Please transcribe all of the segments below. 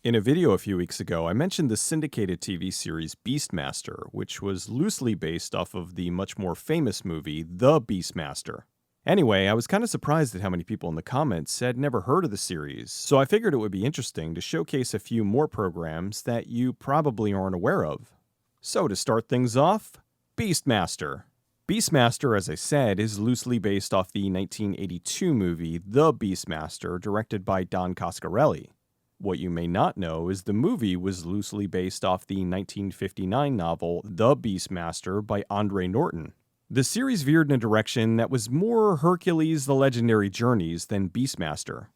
In a video a few weeks ago, I mentioned the syndicated TV series Beastmaster, which was loosely based off of the much more famous movie The Beastmaster. Anyway, I was kind of surprised at how many people in the comments had never heard of the series, so I figured it would be interesting to showcase a few more programs that you probably aren't aware of. So to start things off, Beastmaster. Beastmaster, as I said, is loosely based off the 1982 movie The Beastmaster, directed by Don Coscarelli. What you may not know is the movie was loosely based off the 1959 novel The Beastmaster by Andre Norton. The series veered in a direction that was more Hercules the Legendary Journeys than Beastmaster.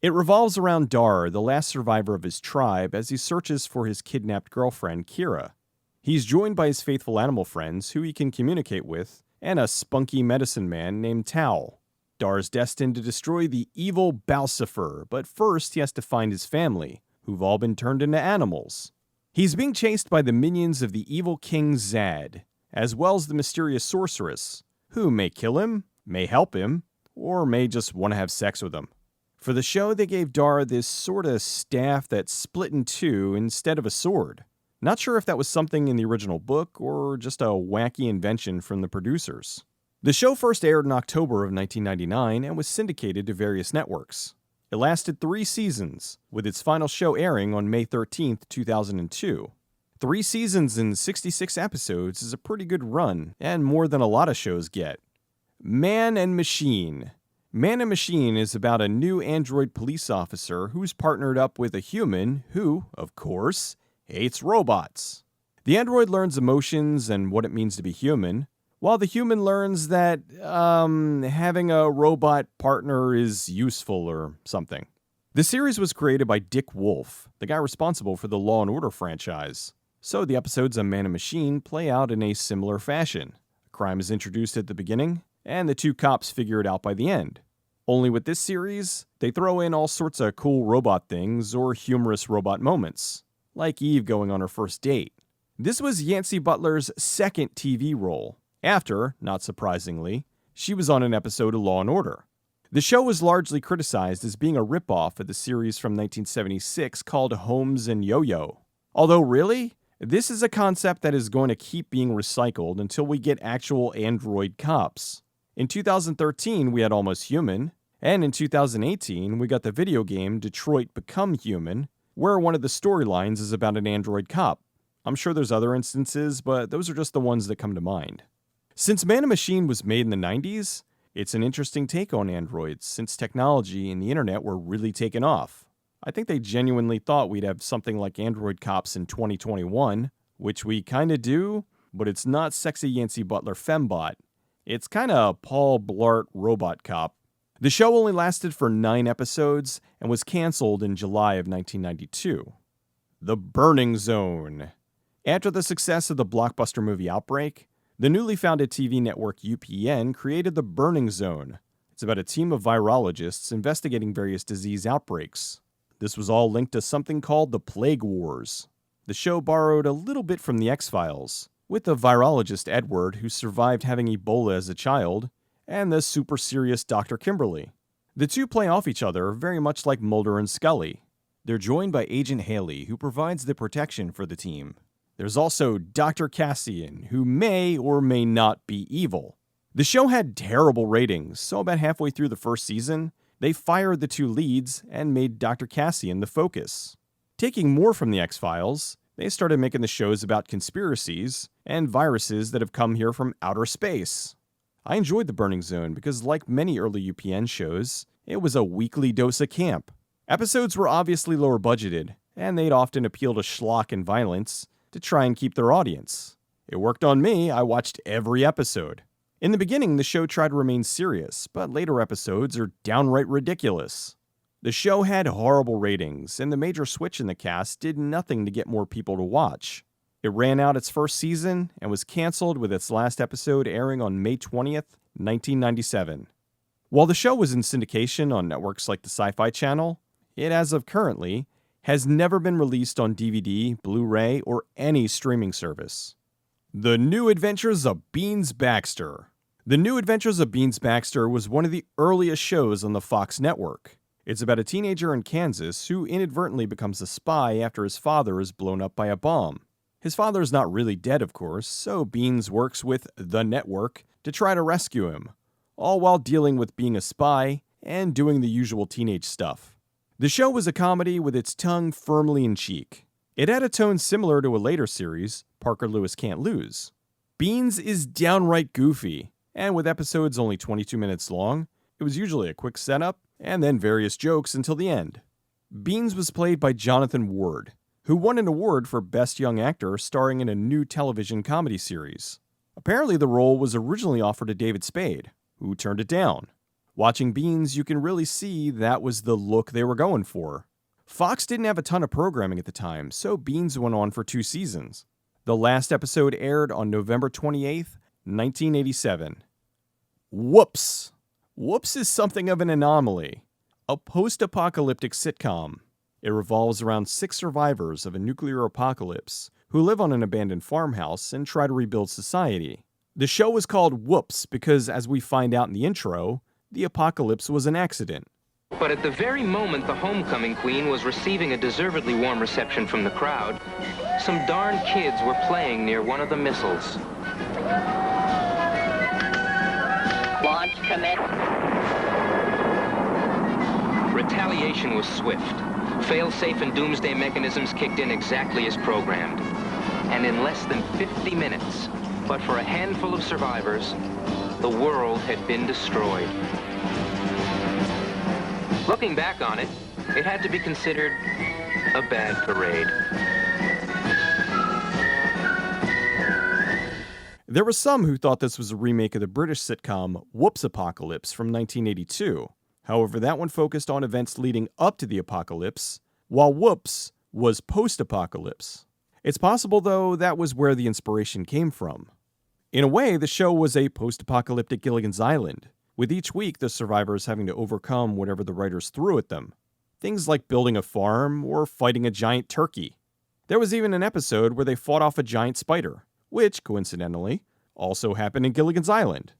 It revolves around Dar, the last survivor of his tribe, as he searches for his kidnapped girlfriend, Kira. He's joined by his faithful animal friends, who he can communicate with, and a spunky medicine man named Tao. Dar's destined to destroy the evil Balsifer, but first he has to find his family, who've all been turned into animals. He's being chased by the minions of the evil King Zad, as well as the mysterious sorceress, who may kill him, may help him, or may just want to have sex with him. For the show, they gave Dar this sort of staff that's split in two instead of a sword. Not sure if that was something in the original book or just a wacky invention from the producers. The show first aired in October of 1999 and was syndicated to various networks. It lasted 3 seasons, with its final show airing on May 13, 2002. 3 seasons and 66 episodes is a pretty good run, and more than a lot of shows get. Man and Machine. Man and Machine is about a new android police officer who's partnered up with a human who, of course, hates robots. The android learns emotions and what it means to be human, while the human learns that, having a robot partner is useful or something. The series was created by Dick Wolf, the guy responsible for the Law & Order franchise. So the episodes of Man and Machine play out in a similar fashion. A crime is introduced at the beginning, and the 2 cops figure it out by the end. Only with this series, they throw in all sorts of cool robot things or humorous robot moments, like Eve going on her first date. This was Yancey Butler's second TV role, after, not surprisingly, she was on an episode of Law & Order. The show was largely criticized as being a ripoff of the series from 1976 called Holmes and Yo-Yo. Although really, this is a concept that is going to keep being recycled until we get actual android cops. In 2013, we had Almost Human, and in 2018, we got the video game Detroit Become Human, where one of the storylines is about an android cop. I'm sure there's other instances, but those are just the ones that come to mind. Since Man and Machine was made in the 90s, it's an interesting take on androids, since technology and the internet were really taking off. I think they genuinely thought we'd have something like android cops in 2021, which we kinda do, but it's not sexy Yancey Butler fembot. It's kinda Paul Blart robot cop. The show only lasted for 9 episodes and was canceled in July of 1992. The Burning Zone. After the success of the blockbuster movie Outbreak, the newly founded TV network UPN created The Burning Zone. It's about a team of virologists investigating various disease outbreaks. This was all linked to something called the Plague Wars. The show borrowed a little bit from the X-Files, with the virologist Edward, who survived having Ebola as a child, and the super serious Dr. Kimberly. The two play off each other very much like Mulder and Scully. They're joined by Agent Haley, who provides the protection for the team. There's also Dr. Cassian, who may or may not be evil. The show had terrible ratings, so about halfway through the first season, they fired the 2 leads and made Dr. Cassian the focus. Taking more from the X-Files, they started making the shows about conspiracies and viruses that have come here from outer space. I enjoyed The Burning Zone because, like many early UPN shows, it was a weekly dose of camp. Episodes were obviously lower budgeted, and they'd often appeal to schlock and violence to try and keep their audience. It worked on me. I watched every episode. In the beginning, the show tried to remain serious, but later episodes are downright ridiculous. The show had horrible ratings, and the major switch in the cast did nothing to get more people to watch. It ran out its first season and was canceled with its last episode airing on May 20th, 1997. While the show was in syndication on networks like the Sci-Fi Channel, it, as of currently, has never been released on DVD, Blu-ray, or any streaming service. The New Adventures of Beans Baxter. The New Adventures of Beans Baxter was one of the earliest shows on the Fox network. It's about a teenager in Kansas who inadvertently becomes a spy after his father is blown up by a bomb. His father is not really dead, of course, so Beans works with the network to try to rescue him, all while dealing with being a spy and doing the usual teenage stuff. The show was a comedy with its tongue firmly in cheek. It had a tone similar to a later series, Parker Lewis Can't Lose. Beans is downright goofy, and with episodes only 22 minutes long, it was usually a quick setup and then various jokes until the end. Beans was played by Jonathan Ward, who won an award for Best Young Actor starring in a new television comedy series. Apparently the role was originally offered to David Spade, who turned it down. Watching Beans, you can really see that was the look they were going for. Fox didn't have a ton of programming at the time, so Beans went on for 2 seasons. The last episode aired on November 28th, 1987. Whoops! Whoops is something of an anomaly. A post-apocalyptic sitcom. It revolves around 6 survivors of a nuclear apocalypse who live on an abandoned farmhouse and try to rebuild society. The show was called Whoops because, as we find out in the intro, the apocalypse was an accident. But at the very moment the homecoming queen was receiving a deservedly warm reception from the crowd, some darn kids were playing near one of the missiles. Launch commit. Retaliation was swift. Fail-safe and doomsday mechanisms kicked in exactly as programmed. And in less than 50 minutes, but for a handful of survivors, the world had been destroyed. Looking back on it, it had to be considered a bad parade. There were some who thought this was a remake of the British sitcom Whoops Apocalypse from 1982. However, that one focused on events leading up to the apocalypse, while Whoops was post-apocalypse. It's possible, though, that was where the inspiration came from. In a way, the show was a post-apocalyptic Gilligan's Island, with each week the survivors having to overcome whatever the writers threw at them. Things like building a farm or fighting a giant turkey. There was even an episode where they fought off a giant spider, which, coincidentally, also happened in Gilligan's Island.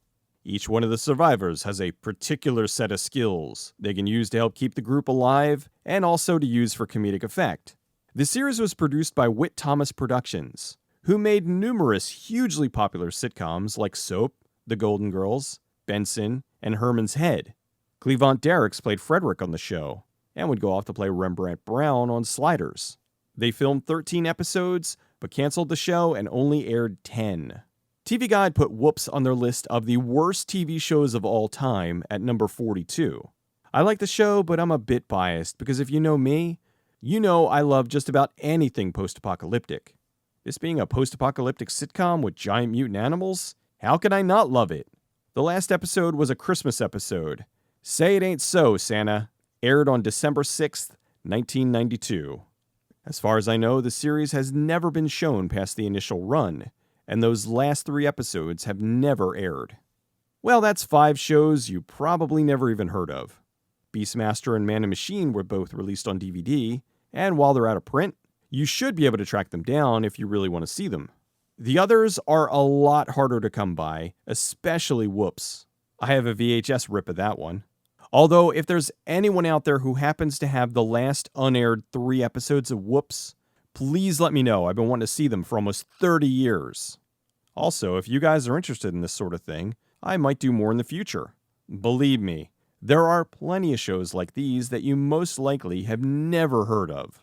Each one of the survivors has a particular set of skills they can use to help keep the group alive and also to use for comedic effect. The series was produced by Whit Thomas Productions, who made numerous hugely popular sitcoms like Soap, The Golden Girls, Benson, and Herman's Head. Cleavant Derricks played Frederick on the show, and would go off to play Rembrandt Brown on Sliders. They filmed 13 episodes, but canceled the show and only aired 10. TV Guide put Whoops on their list of the worst TV shows of all time at number 42. I like the show, but I'm a bit biased, because if you know me, you know I love just about anything post-apocalyptic. This being a post-apocalyptic sitcom with giant mutant animals, how can I not love it? The last episode was a Christmas episode. Say It Ain't So, Santa. Aired on December 6th, 1992. As far as I know, the series has never been shown past the initial run, and those last 3 episodes have never aired. Well, that's 5 shows you probably never even heard of. Beastmaster and Man and Machine were both released on DVD, and while they're out of print, you should be able to track them down if you really want to see them. The others are a lot harder to come by, especially Whoops. I have a VHS rip of that one. Although, if there's anyone out there who happens to have the last unaired 3 episodes of Whoops, please let me know. I've been wanting to see them for almost 30 years. Also, if you guys are interested in this sort of thing, I might do more in the future. Believe me, there are plenty of shows like these that you most likely have never heard of.